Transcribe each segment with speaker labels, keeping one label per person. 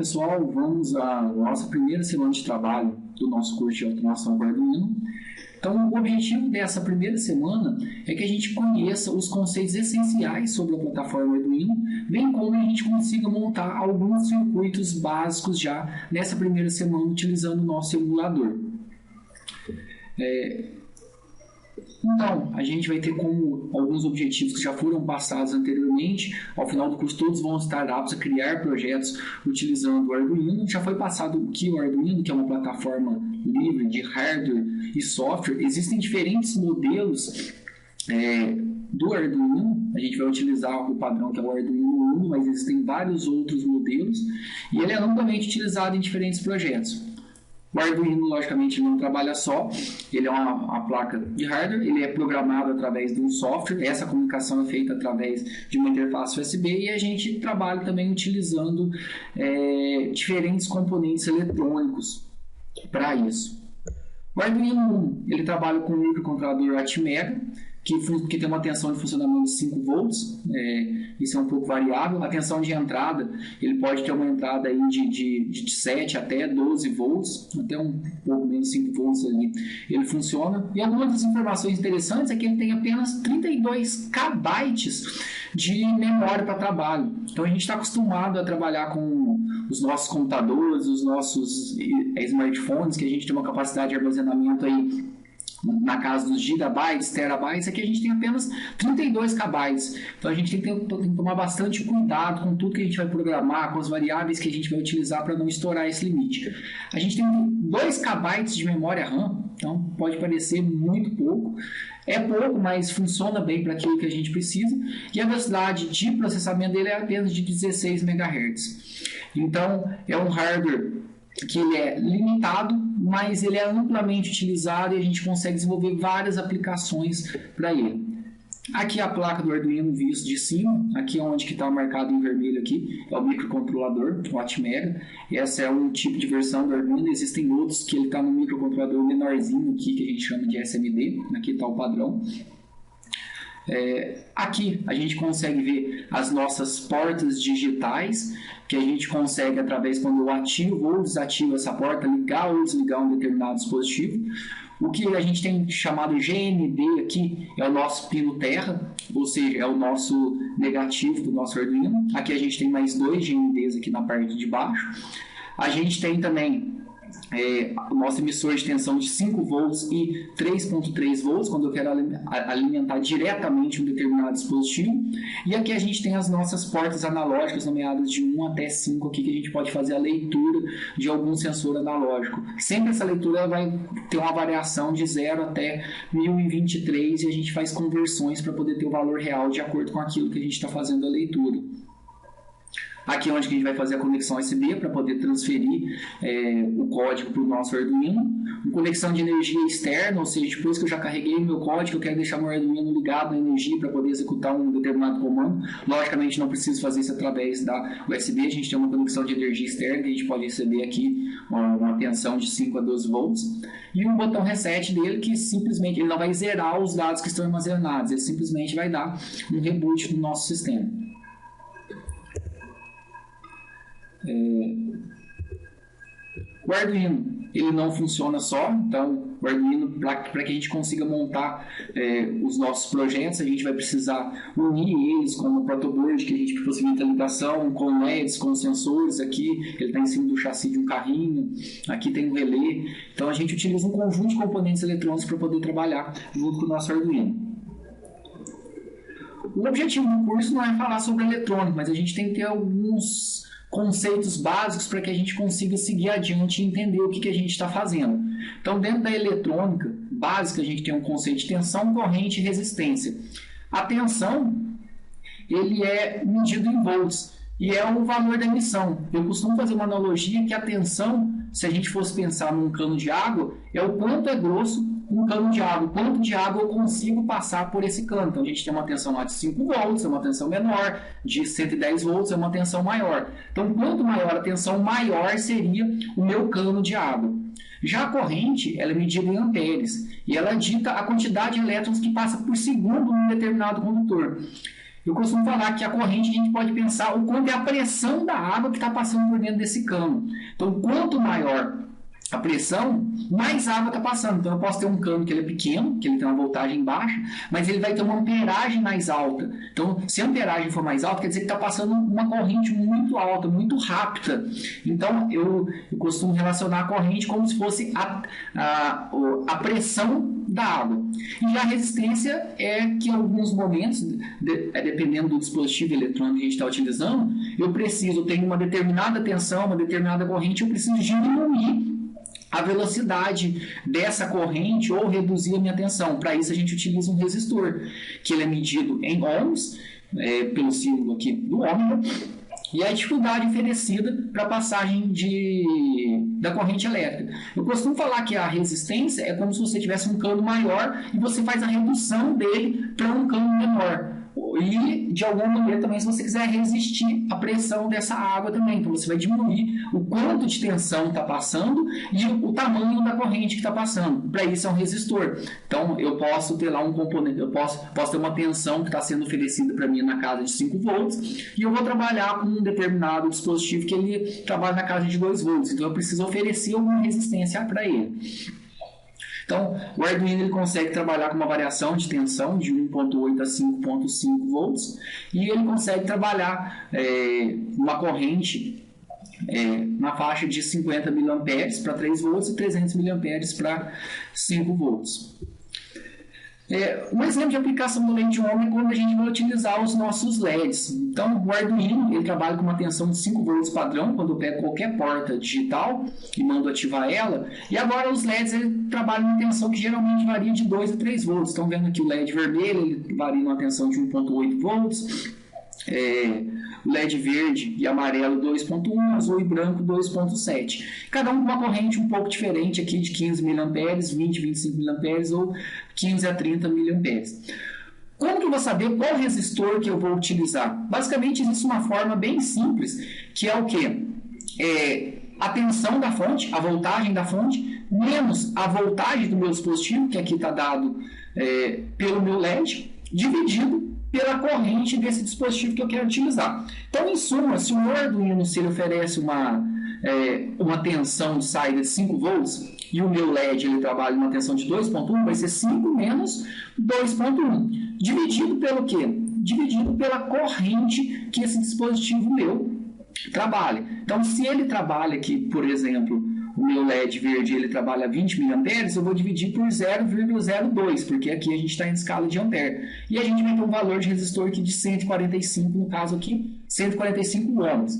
Speaker 1: pessoal, vamos à nossa primeira semana de trabalho do nosso curso de automação com Arduino. Então, o objetivo dessa primeira semana é que a gente conheça os conceitos essenciais sobre a plataforma Arduino, bem como a gente consiga montar alguns circuitos básicos já nessa primeira semana utilizando o nosso emulador. Então, a gente vai ter como alguns objetivos que já foram passados anteriormente. Ao final do curso, todos vão estar aptos a criar projetos utilizando o Arduino. Já foi passado o que é o Arduino, que é uma plataforma livre de hardware e software. Existem diferentes modelos do Arduino. A gente vai utilizar o padrão que é o Arduino Uno, mas existem vários outros modelos. E ele é amplamente utilizado em diferentes projetos. O Arduino, logicamente, não trabalha só, ele é uma placa de hardware, ele é programado através de um software, essa comunicação é feita através de uma interface USB e a gente trabalha também utilizando diferentes componentes eletrônicos para isso. O Arduino ele trabalha com um microcontrolador Atmega, que tem uma tensão de funcionamento de 5 volts, isso é um pouco variável. A tensão de entrada, ele pode ter uma entrada aí de 7 até 12 volts, até um pouco menos de 5 volts ali, ele funciona. E algumas das informações interessantes é que ele tem apenas 32 KB de memória para trabalho. Então a gente está acostumado a trabalhar com os nossos computadores, os nossos smartphones, que a gente tem uma capacidade de armazenamento aí na casa dos gigabytes, terabytes, aqui a gente tem apenas 32 KB. Então a gente tem que tomar bastante cuidado com tudo que a gente vai programar, com as variáveis que a gente vai utilizar para não estourar esse limite. A gente tem 2 KB de memória RAM, então pode parecer muito pouco. É pouco, mas funciona bem para aquilo que a gente precisa. E a velocidade de processamento dele é apenas de 16 MHz. Então é um hardware que ele é limitado, mas ele é amplamente utilizado e a gente consegue desenvolver várias aplicações para ele. Aqui a placa do Arduino visto de cima, aqui onde que está marcado em vermelho aqui, é o microcontrolador, o Atmega. Essa é um tipo de versão do Arduino, existem outros que ele está no microcontrolador menorzinho aqui, que a gente chama de SMD, aqui está o padrão. Aqui a gente consegue ver as nossas portas digitais, que a gente consegue, através quando eu ativo ou desativo essa porta, ligar ou desligar um determinado dispositivo. O que a gente tem chamado GND aqui é o nosso pino terra, ou seja, é o nosso negativo do nosso Arduino. Aqui a gente tem mais 2 GNDs aqui na parte de baixo. A gente tem também o nosso emissor de tensão de 5 volts e 3.3 volts, quando eu quero alimentar diretamente um determinado dispositivo. E aqui a gente tem as nossas portas analógicas, nomeadas de 1 até 5, aqui, que a gente pode fazer a leitura de algum sensor analógico. Sempre essa leitura vai ter uma variação de 0 até 1023 e a gente faz conversões para poder ter o valor real de acordo com aquilo que a gente está fazendo a leitura. Aqui é onde a gente vai fazer a conexão USB para poder transferir o código para o nosso Arduino. Uma conexão de energia externa, ou seja, depois que eu já carreguei o meu código, eu quero deixar meu Arduino ligado na energia para poder executar um determinado comando. Logicamente não preciso fazer isso através da USB, a gente tem uma conexão de energia externa, que a gente pode receber aqui uma tensão de 5 a 12 volts. E um botão reset dele, que simplesmente ele não vai zerar os dados que estão armazenados, ele simplesmente vai dar um reboot no nosso sistema. O Arduino ele não funciona só, então o Arduino, para que a gente consiga montar os nossos projetos, a gente vai precisar unir eles com o protoboard, que a gente possibilita a ligação com LEDs, com sensores. Aqui ele está em cima do chassi de um carrinho, aqui tem um relé. Então a gente utiliza um conjunto de componentes eletrônicos para poder trabalhar junto com o nosso Arduino. O objetivo do curso não é falar sobre eletrônica, mas a gente tem que ter alguns conceitos básicos para que a gente consiga seguir adiante e entender o que a gente está fazendo. Então, dentro da eletrônica básica, a gente tem um conceito de tensão, corrente e resistência. A tensão, ele é medido em volts e é o valor da emissão. Eu costumo fazer uma analogia que a tensão, se a gente fosse pensar num cano de água, é o quanto é grosso um cano de água, quanto de água eu consigo passar por esse cano. Então a gente tem uma tensão lá de 5 volts, é uma tensão menor, de 110 volts é uma tensão maior. Então quanto maior a tensão, maior seria o meu cano de água. Já a corrente, ela é medida em amperes, e ela dita a quantidade de elétrons que passa por segundo num determinado condutor. Eu costumo falar que a corrente a gente pode pensar o quanto é a pressão da água que está passando por dentro desse cano. Então, quanto maior a pressão, mais água está passando. Então, eu posso ter um cano que ele é pequeno, que ele tem uma voltagem baixa, mas ele vai ter uma amperagem mais alta. Então, se a amperagem for mais alta, quer dizer que está passando uma corrente muito alta, muito rápida. Então, eu costumo relacionar a corrente como se fosse a pressão da água. E a resistência é que em alguns momentos, dependendo do dispositivo eletrônico que a gente está utilizando, eu tenho uma determinada tensão, uma determinada corrente, eu preciso diminuir a velocidade dessa corrente ou reduzir a minha tensão. Para isso a gente utiliza um resistor, que ele é medido em ohms, pelo símbolo aqui do ômega, e a dificuldade oferecida para a passagem da corrente elétrica. Eu costumo falar que a resistência é como se você tivesse um cano maior e você faz a redução dele para um cano menor. E, de alguma maneira, também, se você quiser resistir à pressão dessa água também. Então, você vai diminuir o quanto de tensão está passando e o tamanho da corrente que está passando. Para isso, é um resistor. Então, eu posso ter lá um componente, eu posso ter uma tensão que está sendo oferecida para mim na casa de 5 volts e eu vou trabalhar com um determinado dispositivo que ele trabalha na casa de 2 volts. Então, eu preciso oferecer alguma resistência para ele. Então, o Arduino ele consegue trabalhar com uma variação de tensão de 1.8 a 5.5 volts e ele consegue trabalhar uma corrente na faixa de 50 mA para 3 volts e 300 mA para 5 volts. Um exemplo de aplicação do LED ômega é quando a gente vai utilizar os nossos LEDs. Então, o Arduino ele trabalha com uma tensão de 5 volts padrão, quando eu pego qualquer porta digital e mando ativar ela. E agora os LEDs ele trabalham uma tensão que geralmente varia de 2 a 3 volts. Estão vendo aqui o LED vermelho, ele varia numa tensão de 1.8 volts. O LED verde e amarelo 2.1, azul e branco 2.7. Cada um com uma corrente um pouco diferente aqui de 15 mA, 20, 25 mA ou 15 a 30 mA. Como que eu vou saber qual resistor que eu vou utilizar? Basicamente existe uma forma bem simples, que é o quê? A tensão da fonte, a voltagem da fonte, menos a voltagem do meu dispositivo, que aqui está dado pelo meu LED, dividido pela corrente desse dispositivo que eu quero utilizar. Então, em suma, se o Arduino ele oferece uma tensão de saída de 5 volts e o meu LED ele trabalha uma tensão de 2.1, vai ser 5 menos 2.1. Dividido pelo quê? Dividido pela corrente que esse dispositivo meu trabalha. Então, se ele trabalha aqui, por exemplo, o meu LED verde ele trabalha 20 mA, eu vou dividir por 0,02, porque aqui a gente está em escala de ampere. E a gente vai ter um valor de resistor aqui de 145, no caso aqui, 145 ohms.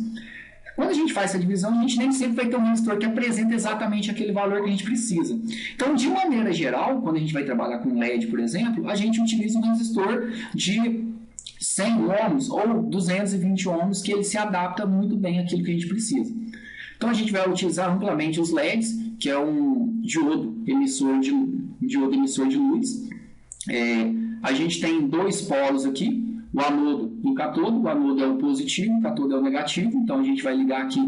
Speaker 1: Quando a gente faz essa divisão, a gente nem sempre vai ter um resistor que apresenta exatamente aquele valor que a gente precisa. Então, de maneira geral, quando a gente vai trabalhar com LED, por exemplo, a gente utiliza um resistor de 100 ohms ou 220 ohms, que ele se adapta muito bem àquilo que a gente precisa. Então, a gente vai utilizar amplamente os LEDs, que é um diodo emissor de luz. A gente tem 2 polos aqui, o anodo e o catodo. O anodo é o positivo, o catodo é o negativo. Então, a gente vai ligar aqui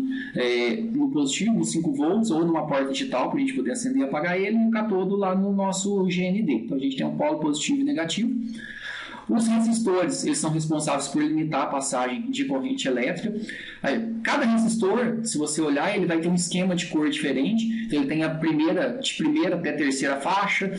Speaker 1: no positivo, nos 5 volts, ou numa porta digital, para a gente poder acender e apagar ele, e o catodo lá no nosso GND. Então, a gente tem um polo positivo e negativo. Os resistores, eles são responsáveis por limitar a passagem de corrente elétrica. Cada resistor, se você olhar, ele vai ter um esquema de cor diferente. Então, ele tem de primeira até a terceira faixa.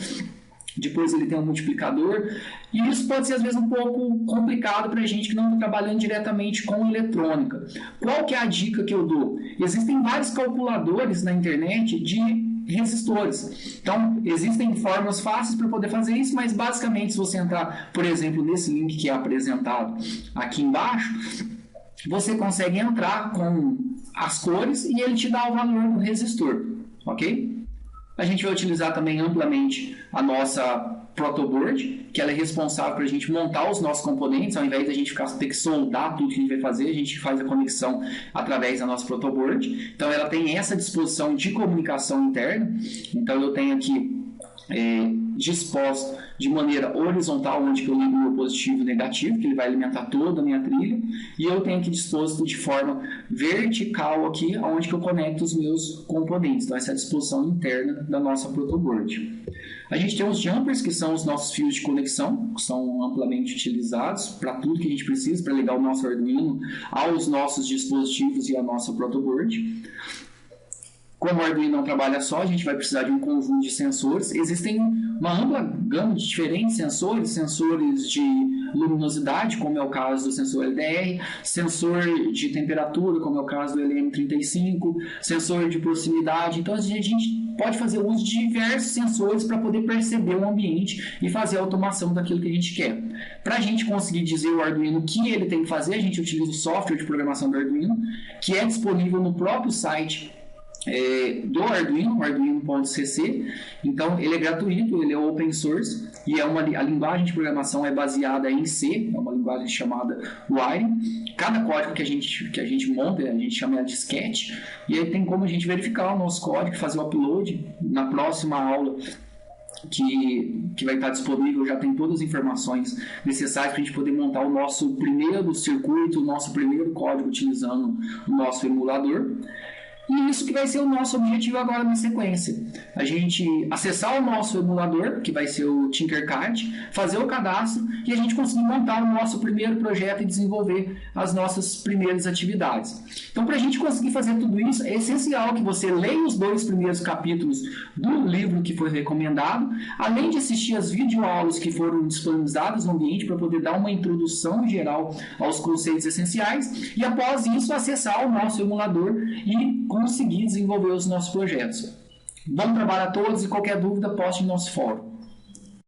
Speaker 1: Depois ele tem um multiplicador. E isso pode ser, às vezes, um pouco complicado para a gente que não está trabalhando diretamente com eletrônica. Qual que é a dica que eu dou? Existem vários calculadores na internet de resistores. Então, existem formas fáceis para poder fazer isso, mas basicamente, se você entrar, por exemplo, nesse link que é apresentado aqui embaixo, você consegue entrar com as cores e ele te dá o valor do resistor, ok? A gente vai utilizar também amplamente a nossa protoboard, que ela é responsável para a gente montar os nossos componentes. Ao invés de a gente ter que soldar tudo que a gente vai fazer, a gente faz a conexão através da nossa protoboard. Então, ela tem essa disposição de comunicação interna. Então, eu tenho aqui disposto de maneira horizontal, onde que eu ligo o meu positivo e negativo, que ele vai alimentar toda a minha trilha, e eu tenho aqui disposto de forma vertical aqui, onde que eu conecto os meus componentes. Então essa é a disposição interna da nossa protoboard. A gente tem os jumpers, que são os nossos fios de conexão, que são amplamente utilizados para tudo que a gente precisa, para ligar o nosso Arduino aos nossos dispositivos e à nossa protoboard. Como o Arduino não trabalha só, a gente vai precisar de um conjunto de sensores. Existem uma ampla gama de diferentes sensores, sensores de luminosidade, como é o caso do sensor LDR, sensor de temperatura, como é o caso do LM35, sensor de proximidade. Então, a gente pode fazer uso de diversos sensores para poder perceber o ambiente e fazer a automação daquilo que a gente quer. Para a gente conseguir dizer o Arduino o que ele tem que fazer, a gente utiliza o software de programação do Arduino, que é disponível no próprio site do Arduino, arduino.cc. Então ele é gratuito, ele é open source e a linguagem de programação é baseada em C, é uma linguagem chamada Wiring. Cada código que a gente monta, a gente chama de sketch, e aí tem como a gente verificar o nosso código, fazer o upload. Na próxima aula que vai estar disponível, já tem todas as informações necessárias para a gente poder montar o nosso primeiro circuito, o nosso primeiro código utilizando o nosso emulador. E isso que vai ser o nosso objetivo agora na sequência. A gente acessar o nosso emulador, que vai ser o Tinkercad, fazer o cadastro e a gente conseguir montar o nosso primeiro projeto e desenvolver as nossas primeiras atividades. Então, para a gente conseguir fazer tudo isso, é essencial que você leia os 2 primeiros capítulos do livro que foi recomendado, além de assistir as videoaulas que foram disponibilizadas no ambiente para poder dar uma introdução geral aos conceitos essenciais e, após isso, acessar o nosso emulador e conseguir desenvolver os nossos projetos. Bom trabalho a todos e qualquer dúvida, poste no nosso fórum.